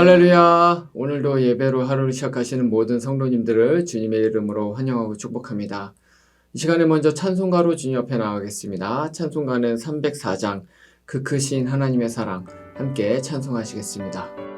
할렐루야! 오늘도 예배로 하루를 시작하시는 모든 성도님들을 주님의 이름으로 환영하고 축복합니다. 이 시간에 먼저 찬송가로 주님 옆에 나가겠습니다. 찬송가는 304장 그 크신 하나님의 사랑 함께 찬송하시겠습니다.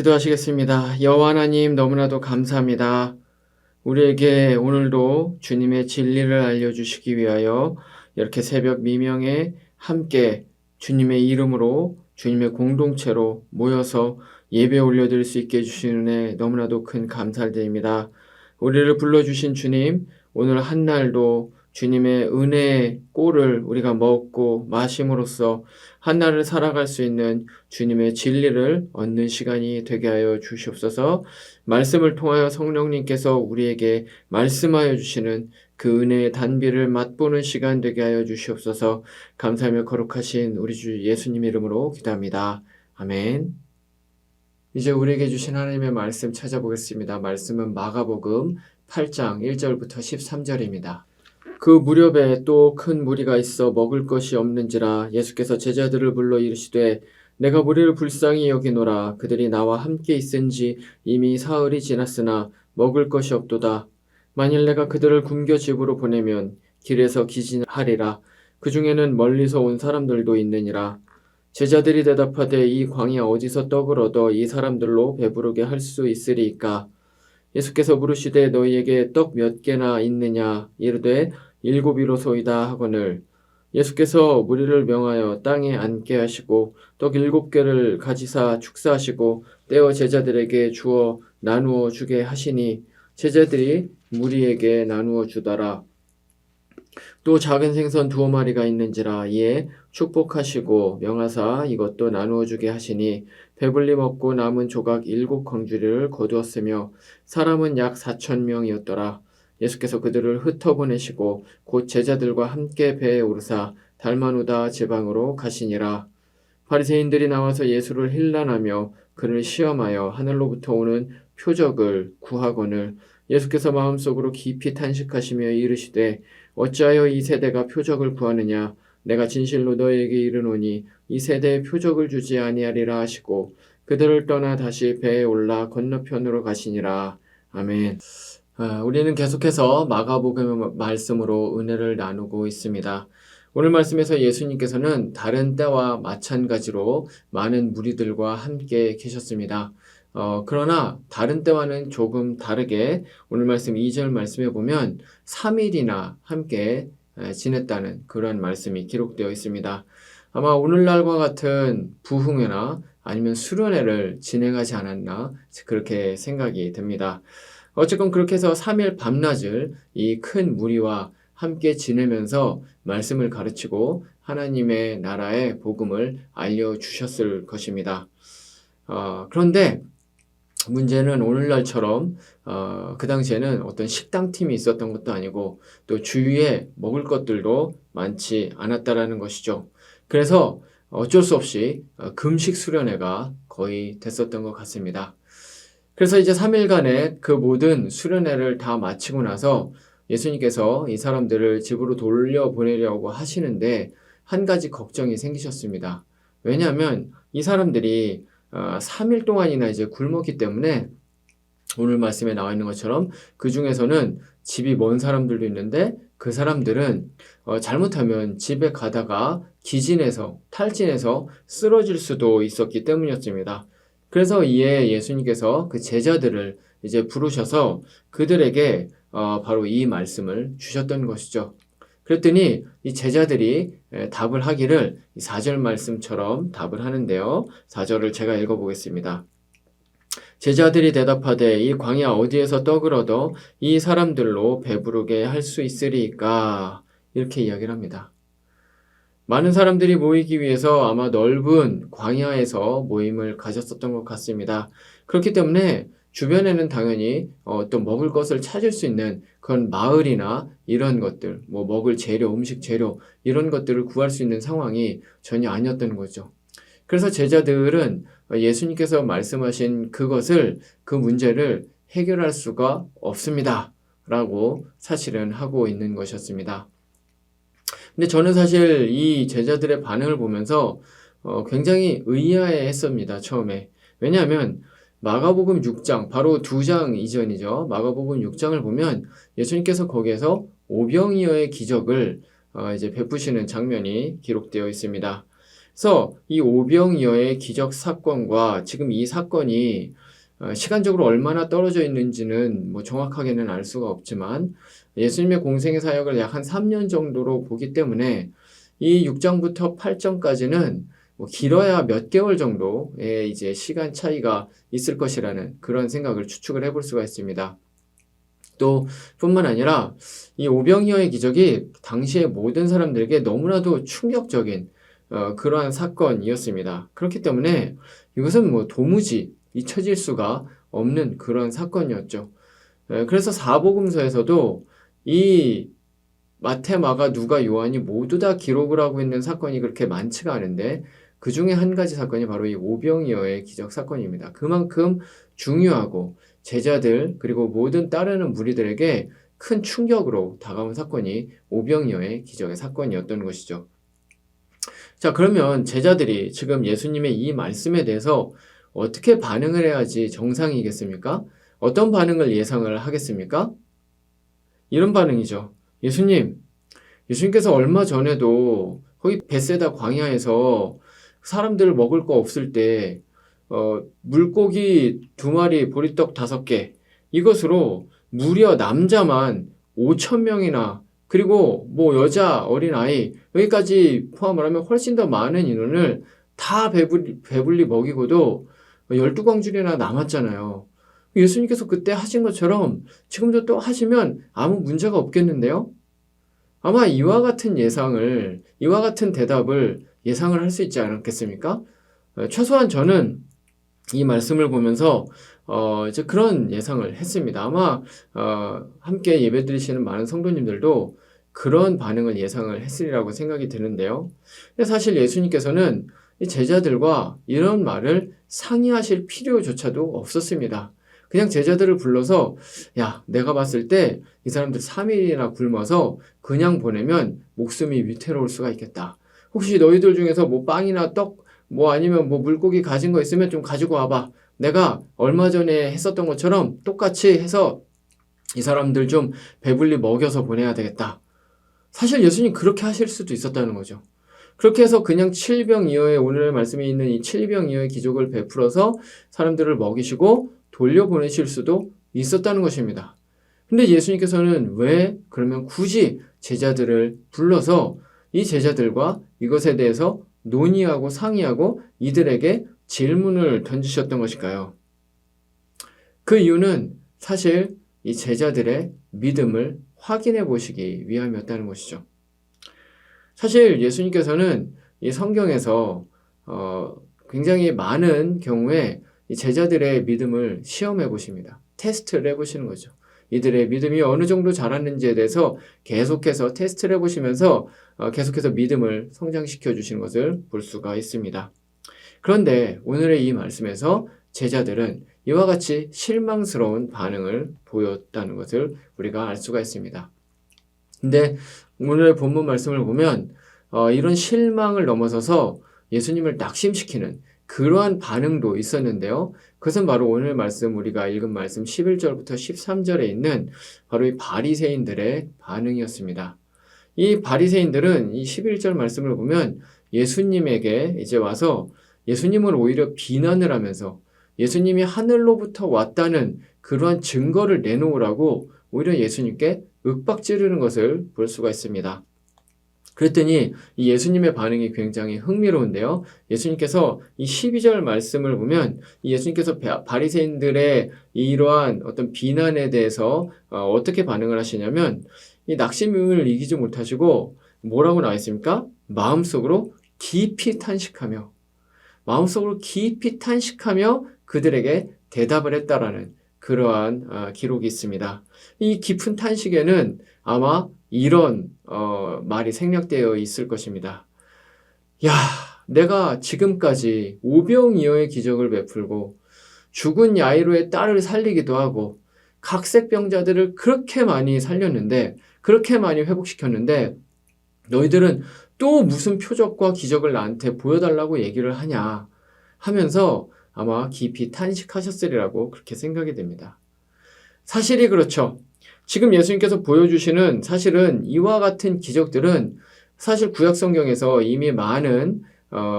기도하시겠습니다. 여호와 하나님 너무나도 감사합니다. 우리에게 오늘도 주님의 진리를 알려주시기 위하여 이렇게 새벽 미명에 함께 주님의 이름으로 주님의 공동체로 모여서 예배 올려드릴 수 있게 해주시는 은혜 너무나도 큰 감사를 드립니다. 우리를 불러주신 주님, 오늘 한날도 주님의 은혜의 꼴을 우리가 먹고 마심으로써 한날을 살아갈 수 있는 주님의 진리를 얻는 시간이 되게 하여 주시옵소서. 말씀을 통하여 성령님께서 우리에게 말씀하여 주시는 그 은혜의 단비를 맛보는 시간 되게 하여 주시옵소서. 감사하며 거룩하신 우리 주 예수님 이름으로 기도합니다. 아멘. 이제 우리에게 주신 하나님의 말씀 찾아보겠습니다. 말씀은 마가복음 8장 1절부터 13절입니다. 그 무렵에 또 큰 무리가 있어 먹을 것이 없는지라 예수께서 제자들을 불러 이르시되 내가 무리를 불쌍히 여기노라. 그들이 나와 함께 있은지 이미 사흘이 지났으나 먹을 것이 없도다. 만일 내가 그들을 굶겨 집으로 보내면 길에서 기진하리라. 그 중에는 멀리서 온 사람들도 있느니라. 제자들이 대답하되 이 광야 어디서 떡을 얻어 이 사람들로 배부르게 할 수 있으리이까? 예수께서 물으시되 너희에게 떡 몇 개나 있느냐? 이르되 일곱이로소이다 하거늘. 예수께서 무리를 명하여 땅에 앉게 하시고 떡 7개를 가지사 축사하시고 떼어 제자들에게 주어 나누어 주게 하시니 제자들이 무리에게 나누어 주더라. 또 작은 생선 2마리가 있는지라. 이에 축복하시고 명하사 이것도 나누어 주게 하시니 배불리 먹고 남은 조각 7광주리를 거두었으며 사람은 약 4,000명이었더라. 예수께서 그들을 흩어보내시고 곧 제자들과 함께 배에 오르사 달마누다 지방으로 가시니라. 바리새인들이 나와서 예수를 힐난하며 그를 시험하여 하늘로부터 오는 표적을 구하거늘. 예수께서 마음속으로 깊이 탄식하시며 이르시되 어찌하여 이 세대가 표적을 구하느냐? 내가 진실로 너희에게 이르노니 이 세대에 표적을 주지 아니하리라 하시고 그들을 떠나 다시 배에 올라 건너편으로 가시니라. 아멘. 우리는 계속해서 마가복음 말씀으로 은혜를 나누고 있습니다. 오늘 말씀에서 예수님께서는 다른 때와 마찬가지로 많은 무리들과 함께 계셨습니다. 그러나 다른 때와는 조금 다르게 오늘 말씀 2절 말씀에 보면 3일이나 함께 지냈다는 그런 말씀이 기록되어 있습니다. 아마 오늘날과 같은 부흥회나 아니면 수련회를 진행하지 않았나 그렇게 생각이 듭니다. 어쨌건 그렇게 해서 3일 밤낮을 이 큰 무리와 함께 지내면서 말씀을 가르치고 하나님의 나라의 복음을 알려주셨을 것입니다. 그런데 문제는 오늘날처럼 그 당시에는 어떤 식당팀이 있었던 것도 아니고 또 주위에 먹을 것들도 많지 않았다라는 것이죠. 그래서 어쩔 수 없이 금식 수련회가 거의 됐었던 것 같습니다. 그래서 이제 3일간의 그 모든 수련회를 다 마치고 나서 예수님께서 이 사람들을 집으로 돌려보내려고 하시는데 한 가지 걱정이 생기셨습니다. 왜냐하면 이 사람들이 3일 동안이나 이제 굶었기 때문에 오늘 말씀에 나와 있는 것처럼 그 중에서는 집이 먼 사람들도 있는데 그 사람들은 잘못하면 집에 가다가 기진해서 탈진해서 쓰러질 수도 있었기 때문이었습니다. 그래서 이에 예수님께서 그 제자들을 이제 부르셔서 그들에게 바로 이 말씀을 주셨던 것이죠. 그랬더니 이 제자들이 답을 하기를 4절 말씀처럼 답을 하는데요. 4절을 제가 읽어보겠습니다. 제자들이 대답하되 이 광야 어디에서 떡을 얻어 이 사람들로 배부르게 할 수 있으리까? 이렇게 이야기를 합니다. 많은 사람들이 모이기 위해서 아마 넓은 광야에서 모임을 가졌었던 것 같습니다. 그렇기 때문에 주변에는 당연히 또 먹을 것을 찾을 수 있는 그런 마을이나 이런 것들, 뭐 먹을 재료, 음식 재료 이런 것들을 구할 수 있는 상황이 전혀 아니었던 거죠. 그래서 제자들은 예수님께서 말씀하신 그 문제를 해결할 수가 없습니다. 라고 사실은 하고 있는 것이었습니다. 근데 저는 사실 이 제자들의 반응을 보면서 굉장히 의아해 했습니다. 처음에. 왜냐하면 마가복음 6장, 바로 2장 이전이죠. 마가복음 6장을 보면 예수님께서 거기에서 오병이어의 기적을 이제 베푸시는 장면이 기록되어 있습니다. 그래서 이 오병이어의 기적 사건과 지금 이 사건이 시간적으로 얼마나 떨어져 있는지는 뭐 정확하게는 알 수가 없지만 예수님의 공생의 사역을 약 한 3년 정도로 보기 때문에 이 6장부터 8장까지는 뭐 길어야 몇 개월 정도의 이제 시간 차이가 있을 것이라는 그런 생각을 추측을 해볼 수가 있습니다. 또 뿐만 아니라 이 오병이어의 기적이 당시의 모든 사람들에게 너무나도 충격적인 그러한 사건이었습니다. 그렇기 때문에 이것은 뭐 도무지 잊혀질 수가 없는 그런 사건이었죠. 그래서 사복음서에서도 이 마태, 마가, 누가, 요한이 모두 다 기록을 하고 있는 사건이 그렇게 많지가 않은데 그 중에 한 가지 사건이 바로 이 오병이어의 기적 사건입니다. 그만큼 중요하고 제자들 그리고 모든 따르는 무리들에게 큰 충격으로 다가온 사건이 오병이어의 기적의 사건이었던 것이죠. 자, 그러면 제자들이 지금 예수님의 이 말씀에 대해서 어떻게 반응을 해야지 정상이겠습니까? 어떤 반응을 예상을 하겠습니까? 이런 반응이죠. 예수님께서 얼마 전에도 거기 벳세다 광야에서 사람들 먹을 거 없을 때 물고기 2마리, 보리떡 5개 이것으로 무려 남자만 5천 명이나 그리고 뭐 여자, 어린아이 여기까지 포함을 하면 훨씬 더 많은 인원을 다 배불리 먹이고도 12광줄이나 남았잖아요. 예수님께서 그때 하신 것처럼 지금도 또 하시면 아무 문제가 없겠는데요? 아마 이와 같은 대답을 예상을 할 수 있지 않았겠습니까? 최소한 저는 이 말씀을 보면서 이제 그런 예상을 했습니다. 아마 함께 예배드리시는 많은 성도님들도 그런 반응을 예상을 했으리라고 생각이 드는데요. 근데 사실 예수님께서는 이 제자들과 이런 말을 상의하실 필요조차도 없었습니다. 그냥 제자들을 불러서 야, 내가 봤을 때 이 사람들 3일이나 굶어서 그냥 보내면 목숨이 위태로울 수가 있겠다. 혹시 너희들 중에서 뭐 빵이나 떡, 뭐 아니면 뭐 물고기 가진 거 있으면 좀 가지고 와봐. 내가 얼마 전에 했었던 것처럼 똑같이 해서 이 사람들 좀 배불리 먹여서 보내야 되겠다. 사실 예수님 그렇게 하실 수도 있었다는 거죠. 그렇게 해서 그냥 7병이어의 오늘 말씀에 있는 이 7병이어의 기적을 베풀어서 사람들을 먹이시고 돌려보내실 수도 있었다는 것입니다. 근데 예수님께서는 왜 그러면 굳이 제자들을 불러서 이 제자들과 이것에 대해서 논의하고 상의하고 이들에게 질문을 던지셨던 것일까요? 그 이유는 사실 이 제자들의 믿음을 확인해 보시기 위함이었다는 것이죠. 사실 예수님께서는 이 성경에서 굉장히 많은 경우에 이 제자들의 믿음을 시험해 보십니다. 테스트를 해보시는 거죠. 이들의 믿음이 어느 정도 자랐는지에 대해서 계속해서 테스트를 해보시면서 계속해서 믿음을 성장시켜 주시는 것을 볼 수가 있습니다. 그런데 오늘의 이 말씀에서 제자들은 이와 같이 실망스러운 반응을 보였다는 것을 우리가 알 수가 있습니다. 근데 오늘 본문 말씀을 보면 이런 실망을 넘어서서 예수님을 낙심시키는 그러한 반응도 있었는데요. 그것은 바로 오늘 말씀 우리가 읽은 말씀 11절부터 13절에 있는 바로 이 바리새인들의 반응이었습니다. 이 바리새인들은 이 11절 말씀을 보면 예수님에게 이제 와서 예수님을 오히려 비난을 하면서 예수님이 하늘로부터 왔다는 그러한 증거를 내놓으라고 오히려 예수님께 윽박지르는 것을 볼 수가 있습니다. 그랬더니 이 예수님의 반응이 굉장히 흥미로운데요. 예수님께서 이 12절 말씀을 보면 예수님께서 바리새인들의 이러한 어떤 비난에 대해서 어떻게 반응을 하시냐면 이 낙심을 이기지 못하시고 뭐라고 나와 있습니까? 마음속으로 깊이 탄식하며 그들에게 대답을 했다라는 그러한 기록이 있습니다. 이 깊은 탄식에는 아마 이런 말이 생략되어 있을 것입니다. 야, 내가 지금까지 오병이어의 기적을 베풀고 죽은 야이로의 딸을 살리기도 하고 각색병자들을 그렇게 많이 살렸는데 그렇게 많이 회복시켰는데 너희들은 또 무슨 표적과 기적을 나한테 보여달라고 얘기를 하냐 하면서 아마 깊이 탄식하셨으리라고 그렇게 생각이 됩니다. 사실이 그렇죠. 지금 예수님께서 보여주시는 사실은 이와 같은 기적들은 사실 구약 성경에서 이미 많은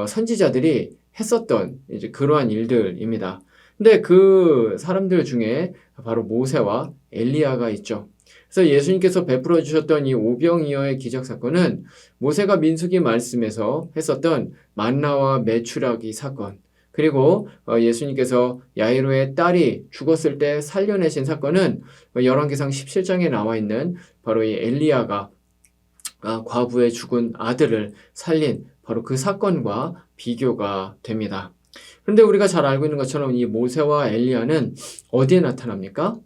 선지자들이 했었던 이제 그러한 일들입니다. 근데 그 사람들 중에 바로 모세와 엘리야가 있죠. 그래서 예수님께서 베풀어 주셨던 이 오병이어의 기적 사건은 모세가 민수기 말씀에서 했었던 만나와 메추라기 사건, 그리고 예수님께서 야이로의 딸이 죽었을 때 살려내신 사건은 열왕기상 17장에 나와 있는 바로 이 엘리야가 과부의 죽은 아들을 살린 바로 그 사건과 비교가 됩니다. 그런데 우리가 잘 알고 있는 것처럼 이 모세와 엘리야는 어디에 나타납니까?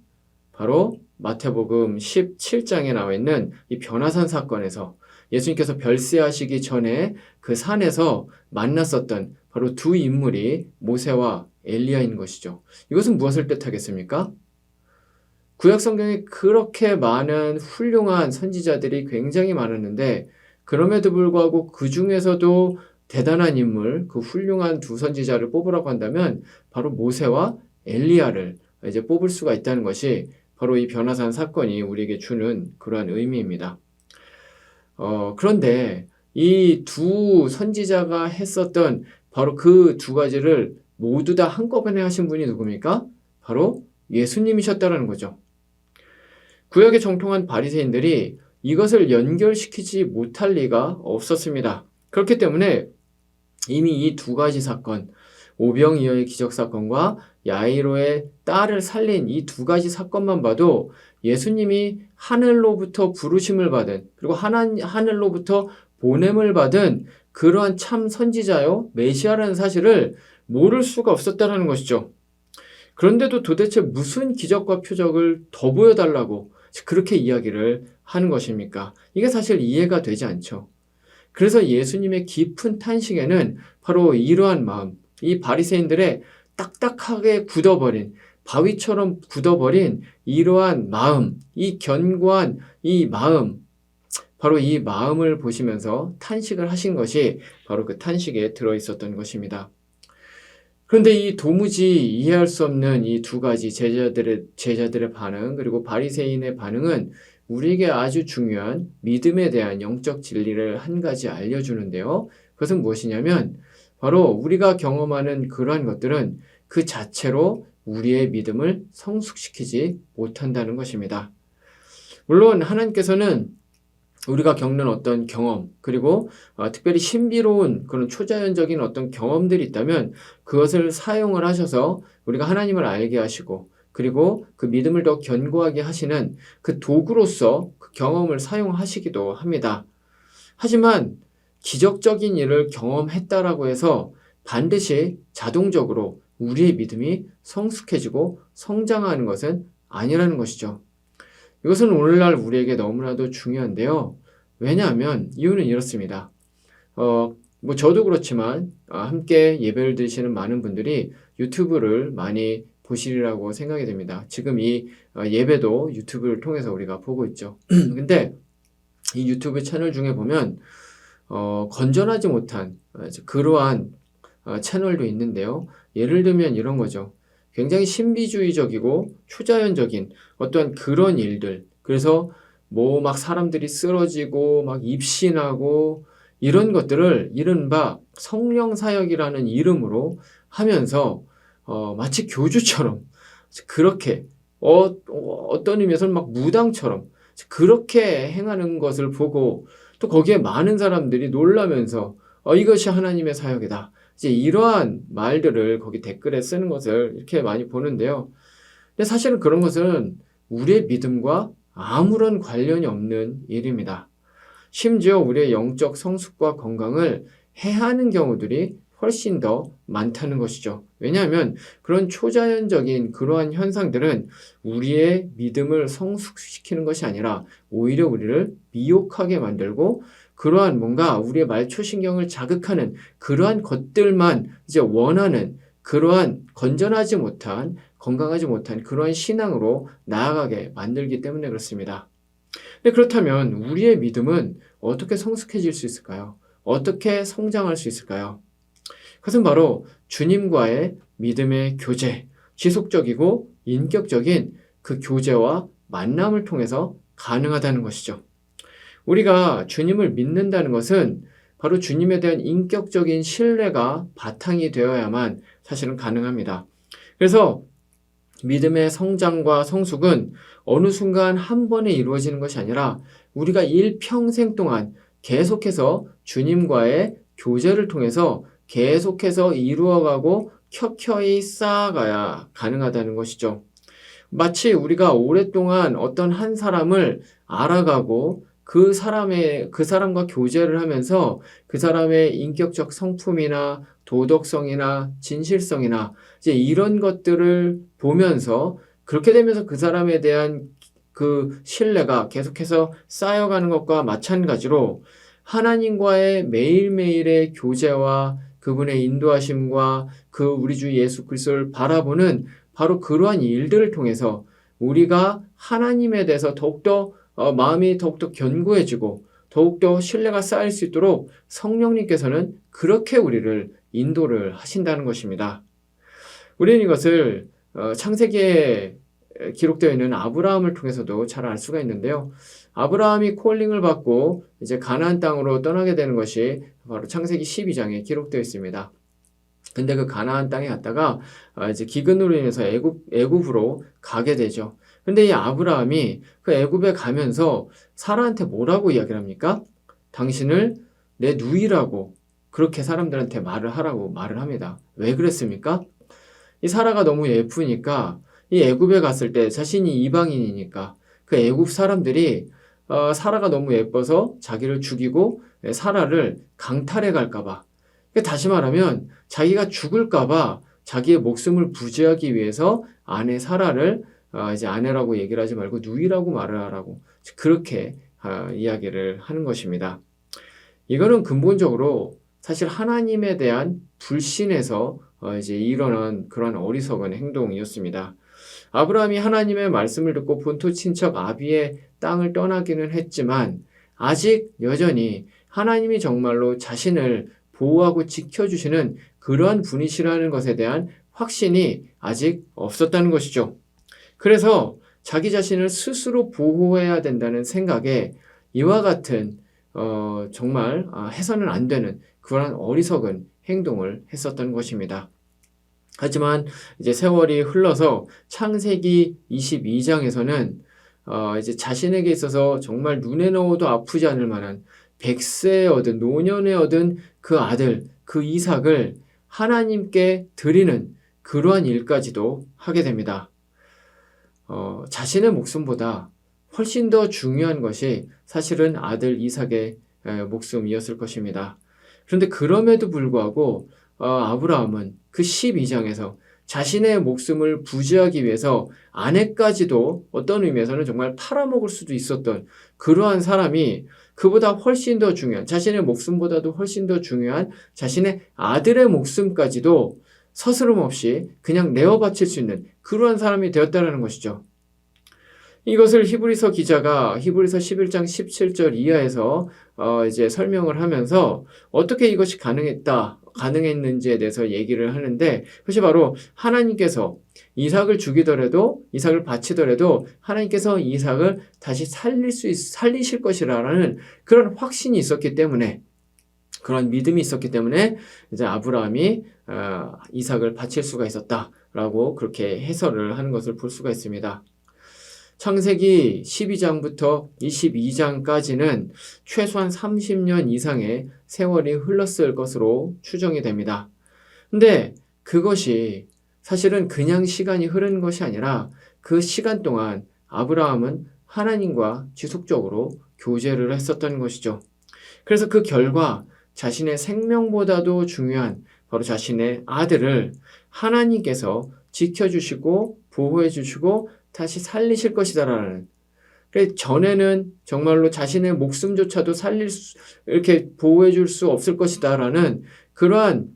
바로 마태복음 17장에 나와 있는 이 변화산 사건에서 예수님께서 별세하시기 전에 그 산에서 만났었던 바로 두 인물이 모세와 엘리야인 것이죠. 이것은 무엇을 뜻하겠습니까? 구약 성경에 그렇게 많은 훌륭한 선지자들이 굉장히 많았는데 그럼에도 불구하고 그 중에서도 대단한 인물, 그 훌륭한 두 선지자를 뽑으라고 한다면 바로 모세와 엘리야를 이제 뽑을 수가 있다는 것이 바로 이 변화산 사건이 우리에게 주는 그러한 의미입니다. 그런데 이 두 선지자가 했었던 바로 그 두 가지를 모두 다 한꺼번에 하신 분이 누굽니까? 바로 예수님이셨다는 거죠. 구약에 정통한 바리새인들이 이것을 연결시키지 못할 리가 없었습니다. 그렇기 때문에 이미 이 두 가지 사건, 오병이어의 기적 사건과 야이로의 딸을 살린 이 두 가지 사건만 봐도 예수님이 하늘로부터 부르심을 받은, 그리고 하늘로부터 보냄을 받은 그러한 참 선지자요 메시아라는 사실을 모를 수가 없었다는 것이죠. 그런데도 도대체 무슨 기적과 표적을 더 보여달라고 그렇게 이야기를 하는 것입니까? 이게 사실 이해가 되지 않죠. 그래서 예수님의 깊은 탄식에는 바로 이러한 마음, 이 바리새인들의 딱딱하게 굳어버린, 바위처럼 굳어버린 이러한 마음, 이 견고한 이 마음, 바로 이 마음을 보시면서 탄식을 하신 것이 바로 그 탄식에 들어있었던 것입니다. 그런데 이 도무지 이해할 수 없는 이 두 가지 제자들의 반응, 그리고 바리새인의 반응은 우리에게 아주 중요한 믿음에 대한 영적 진리를 한 가지 알려주는데요. 그것은 무엇이냐면 바로 우리가 경험하는 그러한 것들은 그 자체로 우리의 믿음을 성숙시키지 못한다는 것입니다. 물론 하나님께서는 우리가 겪는 어떤 경험, 그리고 특별히 신비로운 그런 초자연적인 어떤 경험들이 있다면 그것을 사용을 하셔서 우리가 하나님을 알게 하시고, 그리고 그 믿음을 더 견고하게 하시는 그 도구로서 그 경험을 사용하시기도 합니다. 하지만 기적적인 일을 경험했다라고 해서 반드시 자동적으로 우리의 믿음이 성숙해지고 성장하는 것은 아니라는 것이죠. 이것은 오늘날 우리에게 너무나도 중요한데요. 왜냐하면 이유는 이렇습니다. 저도 그렇지만 함께 예배를 드리시는 많은 분들이 유튜브를 많이 보시리라고 생각이 됩니다. 지금 이 예배도 유튜브를 통해서 우리가 보고 있죠. 근데 이 유튜브 채널 중에 보면 건전하지 못한 그러한 채널도 있는데요. 예를 들면 이런 거죠. 굉장히 신비주의적이고 초자연적인 어떤 그런 일들, 그래서 뭐 막 사람들이 쓰러지고 막 입신하고 이런 것들을 이른바 성령 사역이라는 이름으로 하면서 마치 교주처럼 그렇게 어떤 의미에서는 막 무당처럼 그렇게 행하는 것을 보고 또 거기에 많은 사람들이 놀라면서 이것이 하나님의 사역이다. 이제 이러한 말들을 거기 댓글에 쓰는 것을 이렇게 많이 보는데요. 근데 사실은 그런 것은 우리의 믿음과 아무런 관련이 없는 일입니다. 심지어 우리의 영적 성숙과 건강을 해하는 경우들이 훨씬 더 많다는 것이죠. 왜냐하면 그런 초자연적인 그러한 현상들은 우리의 믿음을 성숙시키는 것이 아니라 오히려 우리를 미혹하게 만들고 그러한 뭔가 우리의 말초신경을 자극하는 그러한 것들만 이제 원하는 그러한 건전하지 못한 건강하지 못한 그러한 신앙으로 나아가게 만들기 때문에 그렇습니다. 근데 그렇다면 우리의 믿음은 어떻게 성숙해질 수 있을까요? 어떻게 성장할 수 있을까요? 그것은 바로 주님과의 믿음의 교제, 지속적이고 인격적인 그 교제와 만남을 통해서 가능하다는 것이죠. 우리가 주님을 믿는다는 것은 바로 주님에 대한 인격적인 신뢰가 바탕이 되어야만 사실은 가능합니다. 그래서 믿음의 성장과 성숙은 어느 순간 한 번에 이루어지는 것이 아니라 우리가 일평생 동안 계속해서 주님과의 교제를 통해서 계속해서 이루어가고 켜켜이 쌓아가야 가능하다는 것이죠. 마치 우리가 오랫동안 어떤 한 사람을 알아가고 그 사람과 교제를 하면서 그 사람의 인격적 성품이나 도덕성이나 진실성이나 이제 이런 것들을 보면서 그렇게 되면서 그 사람에 대한 그 신뢰가 계속해서 쌓여가는 것과 마찬가지로 하나님과의 매일매일의 교제와 그분의 인도하심과 그 우리 주 예수 그리스도를 바라보는 바로 그러한 일들을 통해서 우리가 하나님에 대해서 더욱더 마음이 더욱더 견고해지고 더욱더 신뢰가 쌓일 수 있도록 성령님께서는 그렇게 우리를 인도를 하신다는 것입니다. 우리는 이것을 창세기에 기록되어 있는 아브라함을 통해서도 잘 알 수가 있는데요. 아브라함이 콜링을 받고 이제 가나안 땅으로 떠나게 되는 것이 바로 창세기 12장에 기록되어 있습니다. 근데 그 가나안 땅에 갔다가 이제 기근으로 인해서 애굽으로 가게 되죠. 근데 이 아브라함이 그 애굽에 가면서 사라한테 뭐라고 이야기를 합니까? 당신을 내 누이라고 그렇게 사람들한테 말을 하라고 말을 합니다. 왜 그랬습니까? 이 사라가 너무 예쁘니까 이 애굽에 갔을 때 자신이 이방인이니까 그 애굽 사람들이 사라가 너무 예뻐서 자기를 죽이고 사라를 강탈해 갈까 봐. 다시 말하면 자기가 죽을까 봐 자기의 목숨을 부지하기 위해서 아내 사라를 이제 아내라고 얘기를 하지 말고 누이라고 말을 하라고 그렇게 이야기를 하는 것입니다. 이거는 근본적으로 사실 하나님에 대한 불신에서 이제 일어난 그런 어리석은 행동이었습니다. 아브라함이 하나님의 말씀을 듣고 본토 친척 아비의 땅을 떠나기는 했지만 아직 여전히 하나님이 정말로 자신을 보호하고 지켜주시는 그러한 분이시라는 것에 대한 확신이 아직 없었다는 것이죠. 그래서 자기 자신을 스스로 보호해야 된다는 생각에 이와 같은 정말 해서는 안 되는 그러한 어리석은 행동을 했었던 것입니다. 하지만 이제 세월이 흘러서 창세기 22장에서는 이제 자신에게 있어서 정말 눈에 넣어도 아프지 않을 만한 100세에 얻은 노년에 얻은 그 아들 그 이삭을 하나님께 드리는 그러한 일까지도 하게 됩니다. 자신의 목숨보다 훨씬 더 중요한 것이 사실은 아들 이삭의 목숨이었을 것입니다. 그런데 그럼에도 불구하고 아브라함은 그 12장에서 자신의 목숨을 부지하기 위해서 아내까지도 어떤 의미에서는 정말 팔아먹을 수도 있었던 그러한 사람이 그보다 훨씬 더 중요한 자신의 목숨보다도 훨씬 더 중요한 자신의 아들의 목숨까지도 서스럼 없이 그냥 내어 바칠 수 있는 그러한 사람이 되었다는 것이죠. 이것을 히브리서 기자가 히브리서 11장 17절 이하에서 이제 설명을 하면서 어떻게 이것이 가능했는지에 대해서 얘기를 하는데 그것이 바로 하나님께서 이삭을 죽이더라도 이삭을 바치더라도 하나님께서 이삭을 다시 살리실 것이라는 그런 확신이 있었기 때문에 그런 믿음이 있었기 때문에 이제 아브라함이 이삭을 바칠 수가 있었다라고 그렇게 해설을 하는 것을 볼 수가 있습니다. 창세기 12장부터 22장까지는 최소한 30년 이상의 세월이 흘렀을 것으로 추정이 됩니다. 근데 그것이 사실은 그냥 시간이 흐른 것이 아니라 그 시간 동안 아브라함은 하나님과 지속적으로 교제를 했었던 것이죠. 그래서 그 결과 자신의 생명보다도 중요한 바로 자신의 아들을 하나님께서 지켜주시고 보호해주시고 다시 살리실 것이다라는 전에는 정말로 자신의 목숨조차도 이렇게 보호해줄 수 없을 것이다라는 그러한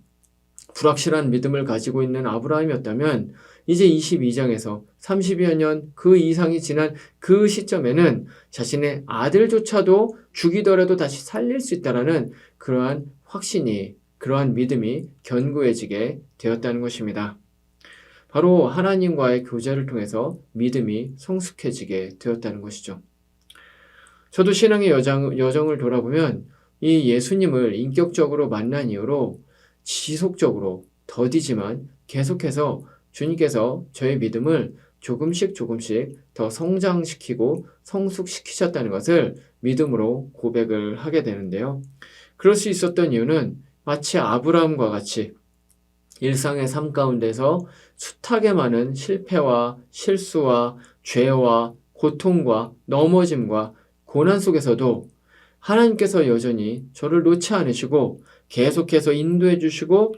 불확실한 믿음을 가지고 있는 아브라함이었다면 이제 22장에서 30여 년 그 이상이 지난 그 시점에는 자신의 아들조차도 죽이더라도 다시 살릴 수 있다라는 그러한 확신이 그러한 믿음이 견고해지게 되었다는 것입니다. 바로 하나님과의 교제를 통해서 믿음이 성숙해지게 되었다는 것이죠. 저도 신앙의 여정을 돌아보면 이 예수님을 인격적으로 만난 이후로 지속적으로 더디지만 계속해서 주님께서 저의 믿음을 조금씩 더 성장시키고 성숙시키셨다는 것을 믿음으로 고백을 하게 되는데요. 그럴 수 있었던 이유는 마치 아브라함과 같이 일상의 삶 가운데서 숱하게 많은 실패와 실수와 죄와 고통과 넘어짐과 고난 속에서도 하나님께서 여전히 저를 놓지 않으시고 계속해서 인도해 주시고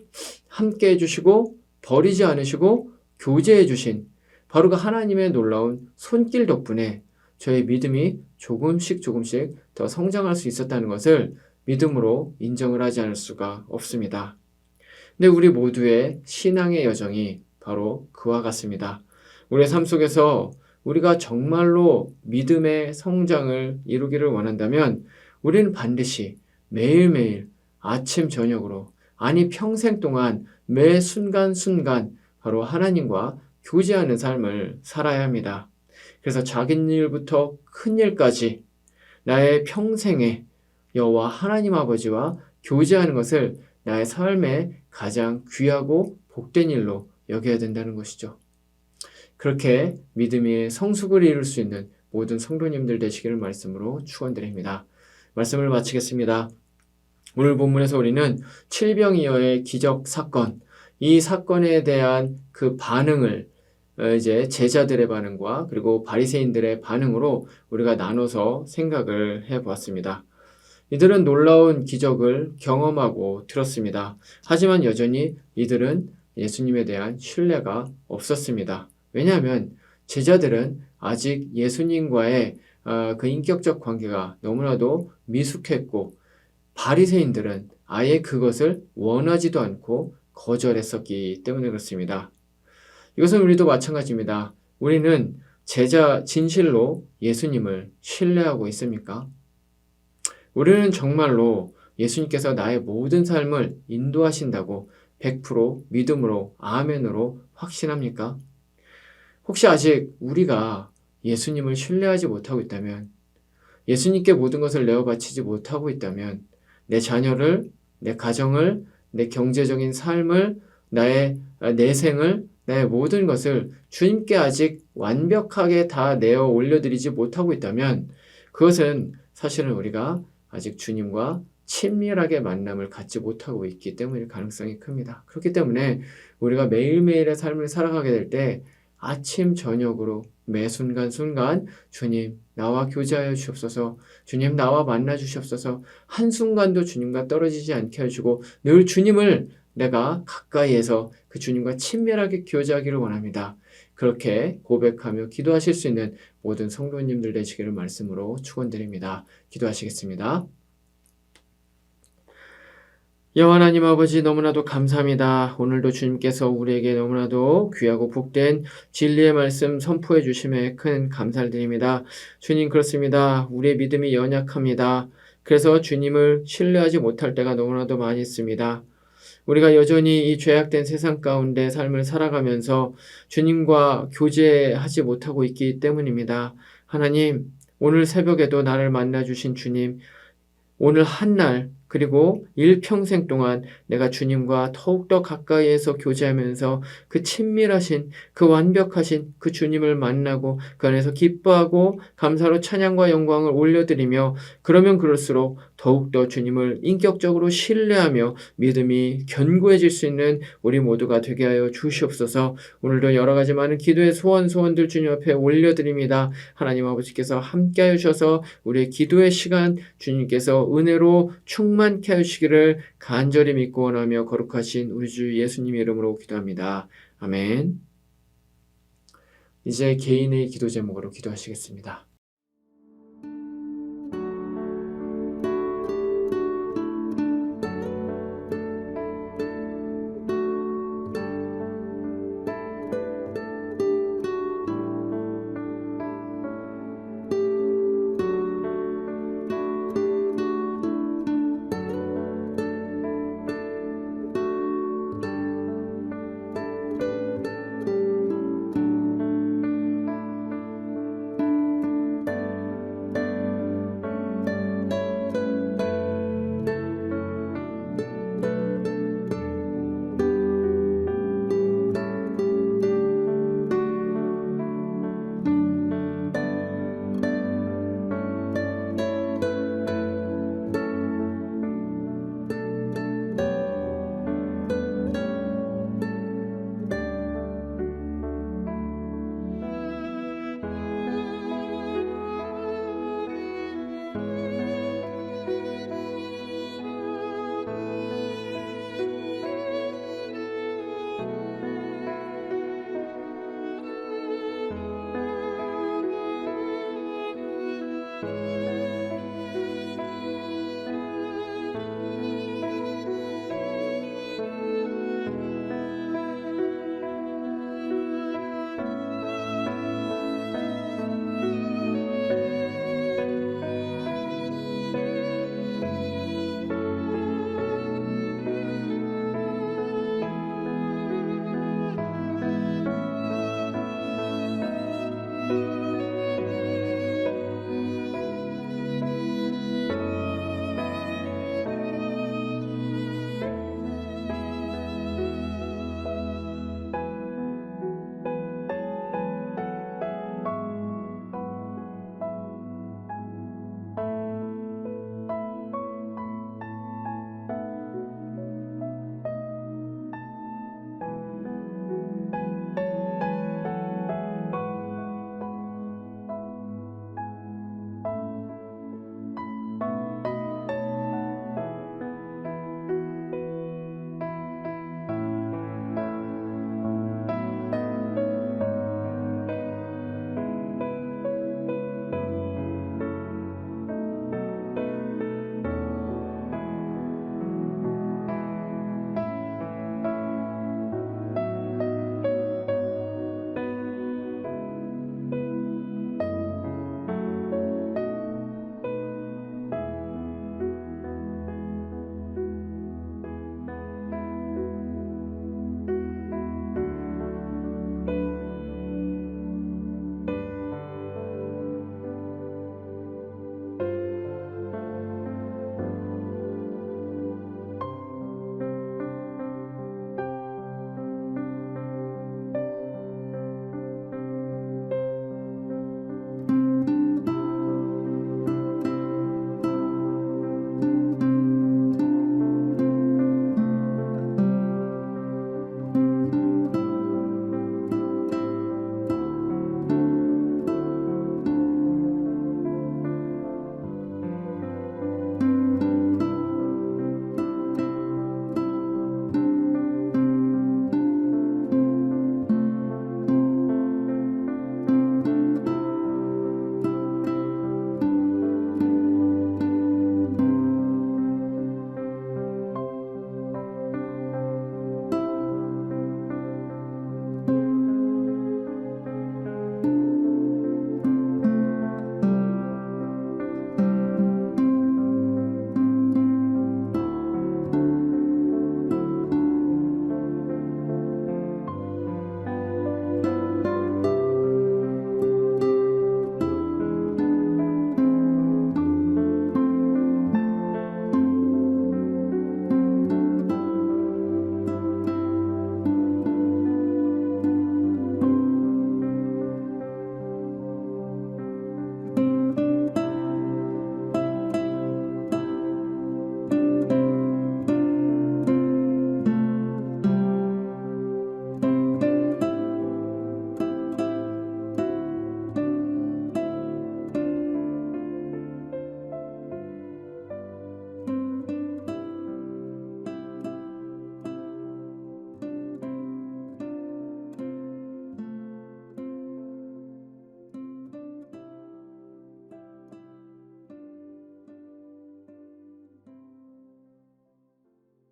함께 해주시고 버리지 않으시고 교제해 주신 바로 그 하나님의 놀라운 손길 덕분에 저의 믿음이 조금씩 더 성장할 수 있었다는 것을 믿음으로 인정을 하지 않을 수가 없습니다. 근데 우리 모두의 신앙의 여정이 바로 그와 같습니다. 우리의 삶 속에서 우리가 정말로 믿음의 성장을 이루기를 원한다면 우리는 반드시 매일매일 아침 저녁으로, 아니 평생 동안 매 순간순간 바로 하나님과 교제하는 삶을 살아야 합니다. 그래서 작은 일부터 큰 일까지 나의 평생에 여호와 하나님 아버지와 교제하는 것을 나의 삶의 가장 귀하고 복된 일로 여겨야 된다는 것이죠. 그렇게 믿음의 성숙을 이룰 수 있는 모든 성도님들 되시기를 말씀으로 축원드립니다. 말씀을 마치겠습니다. 오늘 본문에서 우리는 칠병이어의 기적 사건, 이 사건에 대한 그 반응을 이제 제자들의 반응과 그리고 바리새인들의 반응으로 우리가 나눠서 생각을 해보았습니다. 이들은 놀라운 기적을 경험하고 들었습니다. 하지만 여전히 이들은 예수님에 대한 신뢰가 없었습니다. 왜냐하면 제자들은 아직 예수님과의 그 인격적 관계가 너무나도 미숙했고 바리새인들은 아예 그것을 원하지도 않고 거절했었기 때문에 그렇습니다. 이것은 우리도 마찬가지입니다. 우리는 진실로 예수님을 신뢰하고 있습니까? 우리는 정말로 예수님께서 나의 모든 삶을 인도하신다고 100% 믿음으로, 아멘으로 확신합니까? 혹시 아직 우리가 예수님을 신뢰하지 못하고 있다면, 예수님께 모든 것을 내어 바치지 못하고 있다면, 내 자녀를, 내 가정을, 내 경제적인 삶을, 나의 내생을, 나의 모든 것을 주님께 아직 완벽하게 다 내어 올려드리지 못하고 있다면, 그것은 사실은 우리가 아직 주님과 친밀하게 만남을 갖지 못하고 있기 때문일 가능성이 큽니다. 그렇기 때문에 우리가 매일매일의 삶을 살아가게 될 때 아침 저녁으로 매 순간순간 주님 나와 교제하여 주옵소서, 주님 나와 만나 주시옵소서, 한순간도 주님과 떨어지지 않게 해주고 늘 주님을 내가 가까이에서 그 주님과 친밀하게 교제하기를 원합니다. 그렇게 고백하며 기도하실 수 있는 모든 성도님들 되시기를 말씀으로 축원드립니다. 기도하시겠습니다. 여호와 하나님 아버지, 너무나도 감사합니다. 오늘도 주님께서 우리에게 너무나도 귀하고 복된 진리의 말씀 선포해 주심에 큰 감사를 드립니다. 주님, 그렇습니다. 우리의 믿음이 연약합니다. 그래서 주님을 신뢰하지 못할 때가 너무나도 많이 있습니다. 우리가 여전히 이 죄악된 세상 가운데 삶을 살아가면서 주님과 교제하지 못하고 있기 때문입니다. 하나님, 오늘 새벽에도 나를 만나주신 주님, 오늘 한날 그리고 일평생 동안 내가 주님과 더욱더 가까이에서 교제하면서 그 친밀하신, 그 완벽하신 그 주님을 만나고 그 안에서 기뻐하고 감사로 찬양과 영광을 올려드리며, 그러면 그럴수록 더욱더 주님을 인격적으로 신뢰하며 믿음이 견고해질 수 있는 우리 모두가 되게 하여 주시옵소서. 오늘도 여러 가지 많은 기도의 소원들 주님 앞에 올려드립니다. 하나님 아버지께서 함께하여 주셔서 우리의 기도의 시간 주님께서 은혜로 충만케 하시기를 간절히 믿고 원하며 거룩하신 우리 주 예수님의 이름으로 기도합니다. 아멘. 이제 개인의 기도 제목으로 기도하시겠습니다.